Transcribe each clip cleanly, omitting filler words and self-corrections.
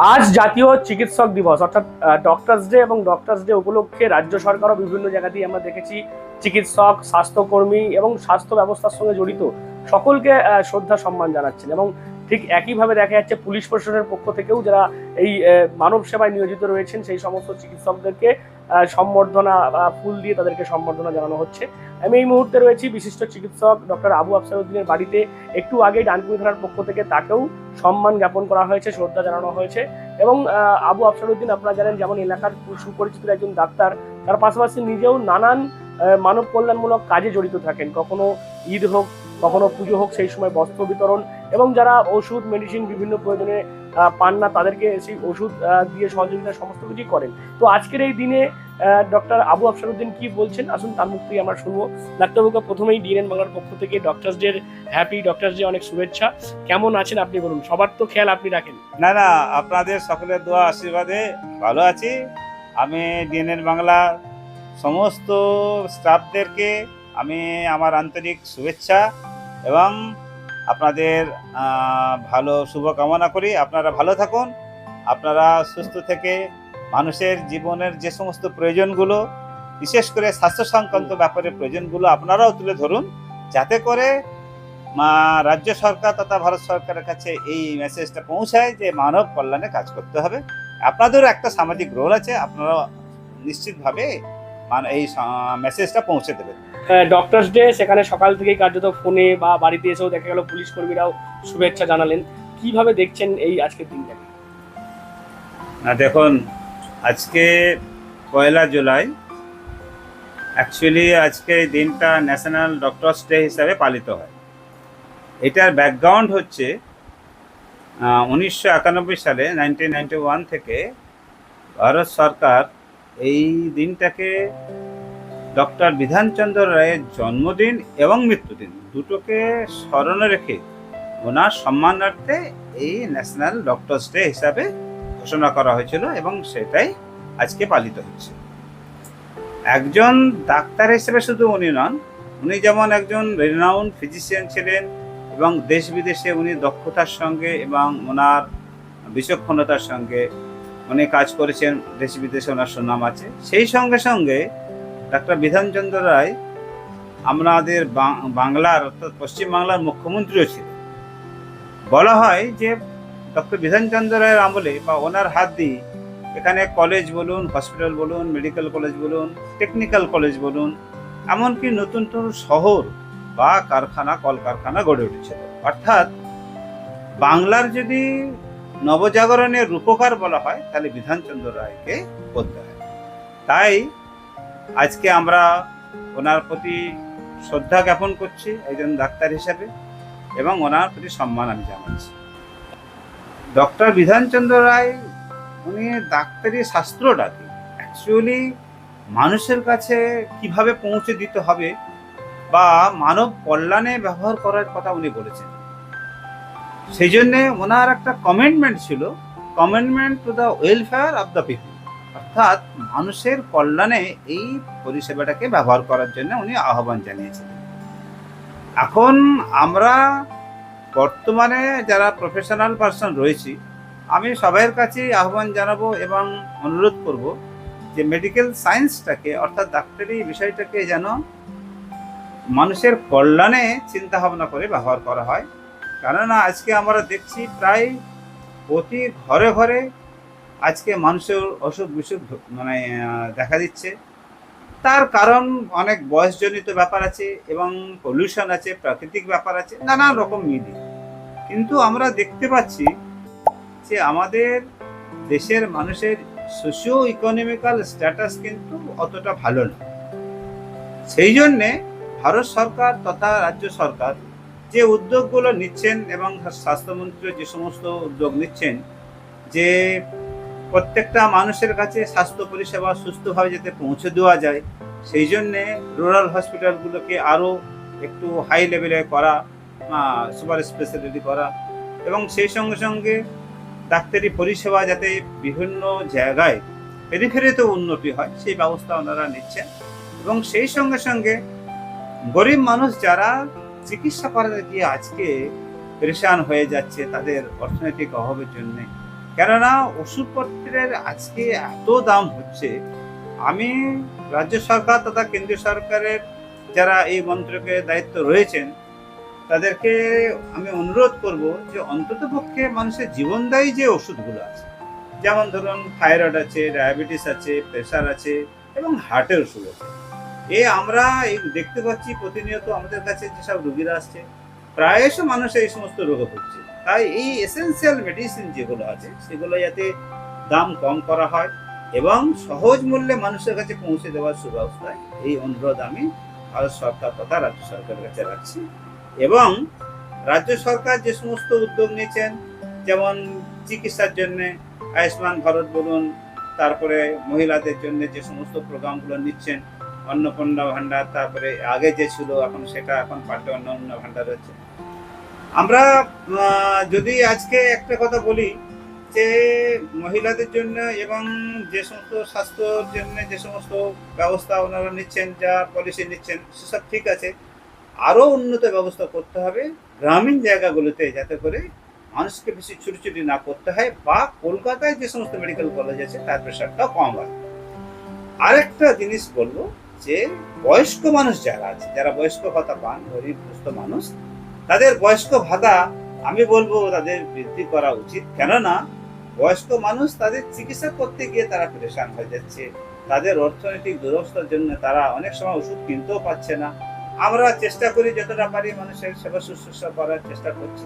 আজ জাতীয় চিকিৎসক দিবস অর্থাৎ ডক্টরস ডে, এবং ডক্টরস ডে উপলক্ষে রাজ্য সরকারও বিভিন্ন জায়গাতেই আমরা দেখেছি চিকিৎসক, স্বাস্থ্যকর্মী এবং স্বাস্থ্য ব্যবস্থার সঙ্গে জড়িত সকলকে শ্রদ্ধা সম্মান জানাচ্ছেন। এবং ঠিক একইভাবে দেখা যাচ্ছে পুলিশ প্রশাসনের পক্ষ থেকেও যারা এই মানব সেবায় নিয়োজিত রয়েছেন সেই সমস্ত চিকিৎসকদেরকে সম্বর্ধনা ফুল দিয়ে তাদেরকে সম্বর্ধনা জানানো হচ্ছে। আমি এই মুহূর্তে রয়েছি বিশিষ্ট চিকিৎসক ডক্টর আবু আফসারউদ্দিনের বাড়িতে। একটু আগে ডানকুনি থানার পক্ষ থেকে তাকেও সম্মান জ্ঞাপন করা হয়েছে, শ্রদ্ধা জানানো হয়েছে। এবং আবু আফসারউদ্দিন আপনারা জানেন যেমন এলাকার সুপরিচিত একজন ডাক্তার, তার পাশাপাশি নিজেও নানান মানব কল্যাণমূলক কাজে জড়িত থাকেন। কখনো ঈদ হোক, কখনো পুজো হোক, সেই সময় বস্ত্র বিতরণ এবং যারা ওষুধ মেডিসিন বিভিন্ন প্রয়োজনে পান না তাদেরকে সেই ওষুধ দিয়ে সহযোগিতা সমস্ত কিছুই করেন। তো আজকের এই দিনে ডক্টর আবু আফসারউদ্দিন কি বলছেন আসুন তার মুখ থেকে আমরা শুনবো। ডাক্তারবাবুকে প্রথমেই ডিএনএন বাংলার পক্ষ থেকে doctors day happy doctors day, অনেক শুভেচ্ছা। কেমন আছেন আপনি বলুন? সবার তো খেয়াল আপনি রাখেন। না না, আপনাদের সকলের দোয়া আশীর্বাদে ভালো আছি। আমি ডিএনএন বাংলা সমস্ত স্টাফদেরকে আমি আমার আন্তরিক শুভেচ্ছা এবং আপনাদের ভালো শুভকামনা করি। আপনারা ভালো থাকুন, আপনারা সুস্থ থেকে মানুষের জীবনের যে সমস্ত প্রয়োজনগুলো, বিশেষ করে স্বাস্থ্য সংক্রান্ত ব্যাপারে প্রয়োজনগুলো আপনারাও তুলে ধরুন, যাতে করে রাজ্য সরকার তথা ভারত সরকারের কাছে এই মেসেজটা পৌঁছায় যে মানব কল্যাণে কাজ করতে হবে। আপনাদেরও একটা সামাজিক রোল আছে, আপনারা নিশ্চিতভাবে এই মেসেজটা পৌঁছে দেবেন। ডক্টরস ডে সেখানে সকাল থেকেই কার্যত ফোনে বা বাড়িতে এসেও দেখা গেল পুলিশ কর্মীরাও শুভেচ্ছা জানালেন। কিভাবে দেখছেন এই আজকের দিনটাকে? না দেখুন, আজকে 1 জুলাই, অ্যাকচুয়ালি আজকে এই দিনটা ন্যাশনাল ডক্টরস ডে হিসাবে পালিত হয়। এটার ব্যাকগ্রাউন্ড হচ্ছে 1991 সালে 1991 থেকে ভারত সরকার এই দিনটাকে ডক্টর বিধানচন্দ্র রায়ের জন্মদিন এবং মৃত্যুদিন দুটোকে স্মরণে রেখে ওনার সম্মানার্থে এই ন্যাশনাল ডক্টরস ডে হিসাবে ঘোষণা করা হয়েছিল এবং সেটাই আজকে পালিত হচ্ছে। একজন ডাক্তার হিসেবে শুধু উনি নন, উনি যেমন একজন রেনাউন্ড ফিজিশিয়ান ছিলেন এবং দেশ বিদেশে উনি দক্ষতার সঙ্গে এবং ওনার বিচক্ষণতার সঙ্গে উনি কাজ করেছেন, দেশ বিদেশে ওনার সুনাম আছে। সেই সঙ্গে সঙ্গে ডাক্তার বিধানচন্দ্র রায় আমাদের বাংলার অর্থাৎ পশ্চিমবাংলার মুখ্যমন্ত্রীও ছিলেন। বলা হয় যে ডক্টর বিধানচন্দ্র রায়ের আমলে বা ওনার হাত দিয়ে এখানে কলেজ বলুন, হসপিটাল বলুন, মেডিকেল কলেজ বলুন, টেকনিক্যাল কলেজ বলুন, এমনকি নতুন নতুন শহর বা কারখানা, কলকারখানা গড়ে উঠেছিল। অর্থাৎ বাংলার যদি নবজাগরণের রূপকার বলা হয় তাহলে বিধানচন্দ্র রায়কে বলতে হয়। তাই আজকে আমরা ওনার প্রতি শ্রদ্ধা জ্ঞাপন করছি একজন ডাক্তার হিসাবে এবং ওনার প্রতি সম্মান আমি জানাচ্ছি। ডক্টর বিধানচন্দ্র রায় উনি ডাক্তারি শাস্ত্রটাকে অ্যাকচুয়ালি মানুষের কাছে কিভাবে পৌঁছে দিতে হবে বা মানব কল্যাণে ব্যবহার করার কথা উনি বলেছেন। সেই জন্যে ওনার একটা কমিটমেন্ট ছিল, commitment to the welfare of the people, অর্থাৎ মানুষের কল্যাণে এই পরিষেবাটাকে ব্যবহার করার জন্য উনি আহ্বান জানিয়েছিলেন। এখন আমরা বর্তমানে যারা প্রফেশনাল পার্সন রয়েছি, আমি সবার কাছে আহ্বান জানাবো এবং অনুরোধ করব যে মেডিকেল সায়েন্সটাকে অর্থাৎ ডাক্তারি বিষয়টাকে যেন মানুষের কল্যাণে চিন্তা ভাবনা করে ব্যবহার করা হয়। কেননা আজকে আমরা দেখছি প্রায় প্রতি ঘরে ঘরে আজকে মানুষের অসুখ বিসুখ দেখা দিচ্ছে। তার কারণ অনেক বয়সজনিত ব্যাপার আছে এবং পলিউশন আছে, প্রাকৃতিক ব্যাপার আছে, নানা রকম মিলিয়ে। কিন্তু আমরা দেখতে পাচ্ছি যে আমাদের দেশের মানুষের সোশিও ইকোনমিক্যাল স্ট্যাটাস কিন্তু অতটা ভালো না। সেই জন্যে ভারত সরকার তথা রাজ্য সরকার যে উদ্যোগগুলো নিচ্ছেন এবং স্বাস্থ্যমন্ত্রী যে সমস্ত উদ্যোগ নিচ্ছেন যে প্রত্যেকটা মানুষের কাছে স্বাস্থ্য পরিষেবা সুস্থভাবে যাতে পৌঁছে দেওয়া যায়, সেই জন্যে রুরাল হসপিটালগুলোকে আরও একটু হাই লেভেলে করা, সুপার স্পেশালিটি করা এবং সেই সঙ্গে সঙ্গে ডাক্তারি পরিষেবা যাতে বিভিন্ন জায়গায় পেরিফেরিতে উন্নতি হয় সেই ব্যবস্থা ওনারা নিচ্ছেন। এবং সেই সঙ্গে সঙ্গে গরিব মানুষ যারা চিকিৎসা করাতে গিয়ে আজকে পরেশান হয়ে যাচ্ছে তাদের অর্থনৈতিক অভাবের জন্য, কেননা ওষুধপত্রের আজকে এত দাম হচ্ছে। আমি রাজ্য সরকার তথা কেন্দ্রীয় সরকারের যারা এই মন্ত্রকে দায়িত্ব রয়েছেন তাদেরকে আমি অনুরোধ করব যে অন্ততপক্ষে মানুষের জীবনদায়ী যে ওষুধগুলো আছে, যেমন ধরুন থাইরয়েড আছে, ডায়াবেটিস আছে, প্রেশার আছে এবং হার্টের ওষুধ আছে, আমরা এই দেখতে পাচ্ছি প্রতিনিয়ত আমাদের কাছে যেসব রোগীরা আসছে প্রায়শ মানুষ এই সমস্ত রোগে ভুগছে। তাই এই এসেনশিয়াল মেডিসিন যেগুলো আছে সেগুলো যাতে দাম কম করা হয় এবং সহজ মূল্যে মানুষের কাছে পৌঁছে দেওয়ার সুব্যবস্থা, এই অনুরোধ আমি ভারত সরকার তথা রাজ্য সরকারের কাছে রাখছি। এবং রাজ্য সরকার যে সমস্ত উদ্যোগ নিয়েছেন, যেমন চিকিৎসার জন্য আয়ুষ্মান ভারত বলুন, তারপরে মহিলাদের জন্য যে সমস্ত প্রোগ্রামগুলো নিচ্ছেন, অন্নপূর্ণা ভাণ্ডার, তারপরে আগে যে ছিল এখন সেটা এখন পাল্টে অন্নপূর্ণা ভাণ্ডার হচ্ছে। আমরা যদি আজকে একটা কথা বলি যে মহিলাদের জন্য এবং যে সমস্ত স্বাস্থ্যর জন্য যে সমস্ত ব্যবস্থা ওনারা নিচ্ছেন, যা পলিসি নিচ্ছেন, সেসব ঠিক আছে। আরও উন্নত ব্যবস্থা করতে হবে গ্রামীণ জায়গাগুলোতে, যাতে করে মানুষকে বেশি ছুটি না করতে হয়, বা কলকাতায় যে সমস্ত মেডিকেল কলেজ আছে তার প্রেশারটাও কম হয়। আরেকটা জিনিস বলবো যে বয়স্ক মানুষ যারা আছে, যারা বয়স্ক ভাতা পান, গরিবগ্রস্ত মানুষ, তাদের বয়স্ক ভাতা আমি বলবো তাদের বৃদ্ধি করা উচিত। কেননা বয়স্ক মানুষ তাদের চিকিৎসা করতে গিয়ে তারা পরেশান হয়ে যাচ্ছে, তাদের অর্থনৈতিক দুরবস্থার জন্য তারা অনেক সময় ওষুধ কিনতেও পাচ্ছে না। আমরা চেষ্টা করি যতটা পারি মানুষের সেবা শুশ্রূষা করার চেষ্টা করছি।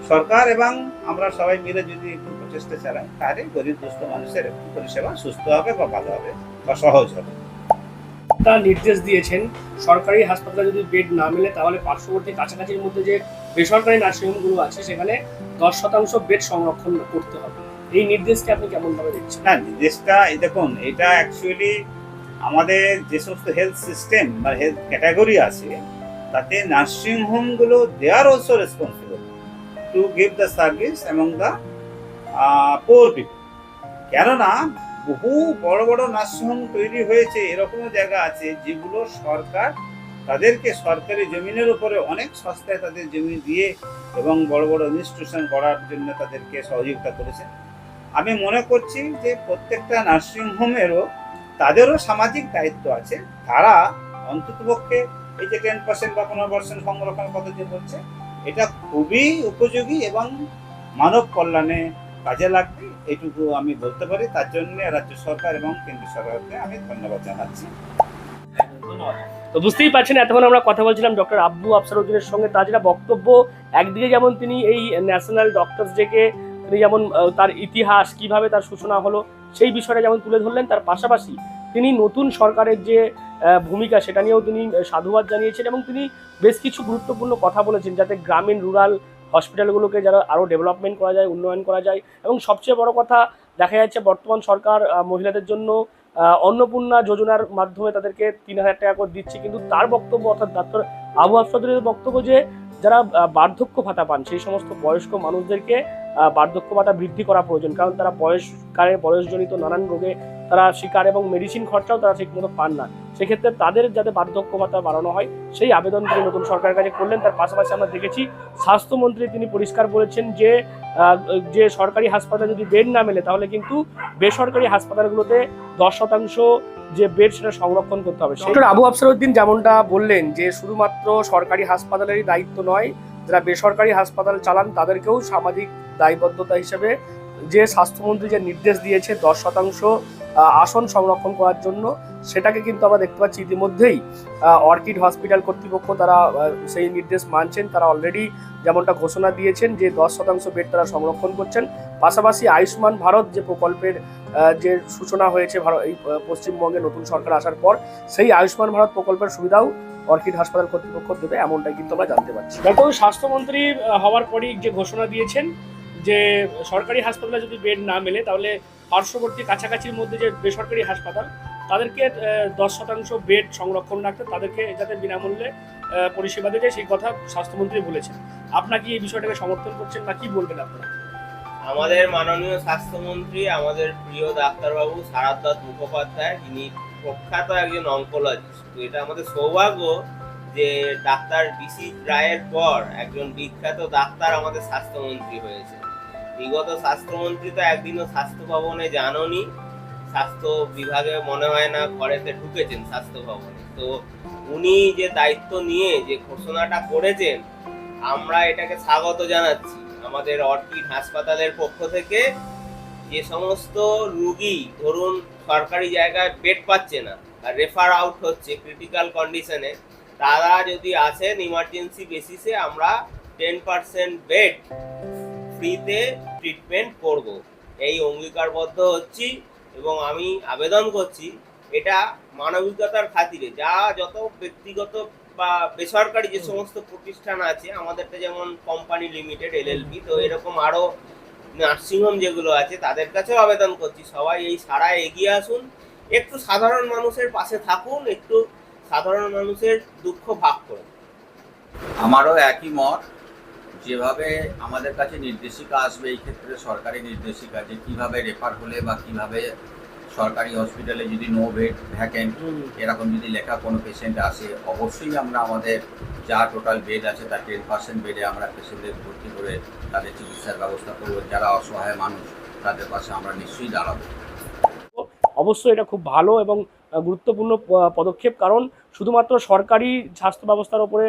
সরকার এবং আমরা সবাই মিলে যদি একটু প্রচেষ্টা চালাই, তাহলে গরিবগ্রস্ত মানুষের একটু পরিষেবা সুস্থ হবে বা ভালো হবে বা সহজ হবে। তার নির্দেশ দিয়েছেন সরকারি হাসপাতালে যদি বেড না মেলে তাহলে পার্শ্ববর্তী কাছাকাছির মধ্যে যে বেসরকারি নার্সিংহোমগুলো আছে সেখানে 10% বেড সংরক্ষণ করতে হবে। এই নির্দেশকে আপনি কেমন ভাবে দেখছেন? না, নির্দেশটা দেখুন, এটা অ্যাকচুয়ালি আমাদের যে সমস্ত হেলথ সিস্টেম বা হেলথ ক্যাটাগরি আছে তাতে নার্সিং হোমগুলো they are also responsible to give the service among the poor people. কেননা বহু বড় বড় নার্সিংহোম তৈরি হয়েছে, এরকমও জায়গা আছে যেগুলো সরকার তাদেরকে সরকারি জমিনের উপরে অনেক সস্তায় তাদের জমি দিয়ে এবং বড় বড় ইনস্টিটিউশন করার জন্য তাদেরকে সহযোগিতা করেছে। আমি মনে করছি যে প্রত্যেকটা নার্সিংহোমেরও তাদেরও সামাজিক দায়িত্ব আছে। তারা অন্ততপক্ষে এই যে 10% বা 15% সংরক্ষণ পদ্ধতি বলছে, এটা খুবই উপযোগী এবং মানব কল্যাণে কাজে লাগবে, এইটুকু আমি বলতে পারি। তার জন্য রাজ্য সরকার এবং কেন্দ্র সরকারকে আমি ধন্যবাদ জানাচ্ছি। তো বুঝতেই পারছেন, এতক্ষণ আমরা কথা বলছিলাম ডক্টর আব্বু আফসার উদ্দিনের সঙ্গে। তার যেটা বক্তব্য, একদিকে যেমন তিনি এই ন্যাশনাল ডক্টরস ডেকে তিনি যেমন তার ইতিহাস কিভাবে তার সূচনা হলো সেই বিষয়টা যেমন তুলে ধরলেন, তার পাশাপাশি তিনি নতুন সরকারের যে ভূমিকা সেটা নিয়েও তিনি সাধুবাদ জানিয়েছেন এবং তিনি বেশ কিছু গুরুত্বপূর্ণ কথা বলেছেন যাতে গ্রামীণ রুরাল হসপিটালগুলোকে যারা আরও ডেভেলপমেন্ট করা যায়, উন্নয়ন করা যায়। এবং সবচেয়ে বড় কথা, দেখা যাচ্ছে বর্তমান সরকার মহিলাদের জন্য অন্নপূর্ণা যোজনার মাধ্যমে তাদেরকে 3,000 টাকা করে দিচ্ছে, কিন্তু তার বক্তব্য অর্থাৎ ডাক্তার আবু আফসাদের বক্তব্য যে যারা বার্ধক্য ভাতা পান সেই সমস্ত বয়স্ক মানুষদেরকে বার্ধক্য ভাতা বৃদ্ধি করা প্রয়োজন, কারণ তারা বয়সজনিত নানান রোগে তারা শিকার এবং মেডিসিন খরচাও তারা ঠিকমতো পান না। সেক্ষেত্রে তাদের যাতে বার্ধক্য ভাতা বাড়ানো হয় সেই আবেদন তিনি নতুন সরকারের কাছে করলেন। তার পাশাপাশি আমরা দেখেছি স্বাস্থ্যমন্ত্রী তিনি পরিষ্কার বলেছেন যে সরকারি হাসপাতালে যদি বেড না মেলে তাহলে কিন্তু বেসরকারি হাসপাতালগুলোতে 10% যে বেড সেটা সংরক্ষণ করতে হবে। ডক্টর আবু আফসার উদ্দিন যেমনটা বললেন যে শুধুমাত্র সরকারি হাসপাতালেরই দায়িত্ব নয়, যারা বেসরকারি হাসপাতাল চালান তাদেরকেও সামাজিক দায়বদ্ধতা হিসেবে যে স্বাস্থ্যমন্ত্রী যে নির্দেশ দিয়েছে 10% আসন সংরক্ষণ করার জন্য, সেটাকে কিন্তু আমরা দেখতে পাচ্ছি ইতিমধ্যেই অর্কিড হসপিটাল কর্তৃপক্ষ তারা সেই নির্দেশ মানছেন। তারা অলরেডি যেমনটা ঘোষণা দিয়েছেন যে 10% বেড তারা সংরক্ষণ করছেন। পাশাপাশি আয়ুষ্মান ভারত যে প্রকল্পের যে সূচনা হয়েছে এই পশ্চিমবঙ্গে নতুন সরকার আসার পর, সেই আয়ুষ্মান ভারত প্রকল্পের সুবিধাও অর্কিড হাসপাতাল কর্তৃপক্ষ দেবে, এমনটাই কিন্তু আমরা জানতে পারছি। ডক্টর স্বাস্থ্যমন্ত্রী হওয়ার পরই যে ঘোষণা দিয়েছেন যে সরকারি হাসপাতালে যদি বেড না মেলে তাহলে পার্শ্ববর্তী কাছাকাছির মধ্যে যে বেসরকারি হাসপাতাল তাদেরকে 10% বেড সংরক্ষণ রাখতে, তাদেরকে যাতে বিনামূল্যে পরিষেবা দিতে, সেই কথা স্বাস্থ্যমন্ত্রী বলেছেন। আপনারা কি এই বিষয়টাকে সমর্থন করছেন না কি বলবেন আপনারা? আমাদের মাননীয় স্বাস্থ্যমন্ত্রী, আমাদের প্রিয় ডাক্তারবাবু সারদাত মুখোপাধ্যায়, তিনি প্রখ্যাত একজন অঙ্কোলজিস্ট। তো এটা আমাদের সৌভাগ্য যে ডাক্তার ডিসি রায়ের পর একজন বিখ্যাত ডাক্তার আমাদের স্বাস্থ্যমন্ত্রী হয়েছে। বিগত স্বাস্থ্যমন্ত্রী তো একদিনও স্বাস্থ্য ভবনে যাননি, স্বাস্থ্য বিভাগে মনে হয় না ঘরেতে ঢুকেছেন স্বাস্থ্য ভবনে। তো উনি যে দায়িত্ব নিয়ে যে ঘোষণাটা করেছেন, আমরা এটাকে স্বাগত জানাচ্ছি। আমাদের অর্কিড হাসপাতালের পক্ষ থেকে যে সমস্ত রুগী ধরুন সরকারি জায়গায় বেড পাচ্ছে না আর রেফার আউট হচ্ছে ক্রিটিক্যাল কন্ডিশনে, তারা যদি আসেন ইমার্জেন্সি বেসিসে আমরা 10% বেড ফ্রিতে ট্রিটমেন্ট করব, এই অঙ্গীকারবদ্ধ হচ্ছি। এবং আমি আবেদন করছি এটা মানবিকতার খাতিরে যত ব্যক্তিগত বা বেসরকারি যে সমস্ত প্রতিষ্ঠান আছে, আমাদেরটা যেমন কোম্পানি লিমিটেড এলএলপি, তো এরকম আরো নার্সিংহোম যেগুলো আছে তাদের কাছেও আবেদন করছি সবাই এই সারায় এগিয়ে আসুন, একটু সাধারণ মানুষের পাশে থাকুন, একটু সাধারণ মানুষের দুঃখ ভাগ করুন। আমারও একই মত। যেভাবে আমাদের কাছে নির্দেশিকা আসবে এই ক্ষেত্রে সরকারি নির্দেশিকা, যে কিভাবে রেফার হলে বা কিভাবে সরকারি হসপিটালে যদি নো বেড ভ্যাকেন্ট এরকম যদি লেখা কোনো পেশেন্ট আসে, অবশ্যই আমরা আমাদের যা টোটাল বেড আছে তার 10% বেডে আমরা পেশেন্টদের ভর্তি করে তাদের চিকিৎসার ব্যবস্থা করব। যারা অসহায় মানুষ তাদের পাশে আমরা নিশ্চয়ই দাঁড়াবো। অবশ্যই এটা খুব ভালো এবং গুরুত্বপূর্ণ পদক্ষেপ, কারণ শুধুমাত্র সরকারি স্বাস্থ্য ব্যবস্থার উপরে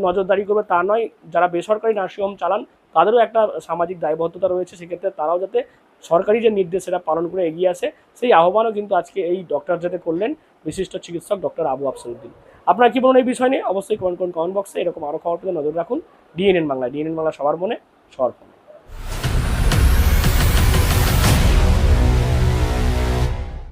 নজরদারি করবে তা নয়, যারা বেসরকারি নার্সিংহোম চালান তাদেরও একটা সামাজিক দায়বদ্ধতা রয়েছে। সেক্ষেত্রে তারাও যাতে সরকারি যে নির্দেশ সেটা পালন করে এগিয়ে আসে, সেই আহ্বানও কিন্তু আজকে এই ডক্টর যাতে করলেন বিশিষ্ট চিকিৎসক ডক্টর আবু আফসর উদ্দিন। আপনারা কি বলুন এই বিষয় নিয়ে? অবশ্যই কমেন্ট বক্সে। এরকম আরও খবর পেতে নজর রাখুন ডিএনএন বাংলা। ডিএনএন বাংলা সবার মনে সবার ফোনে।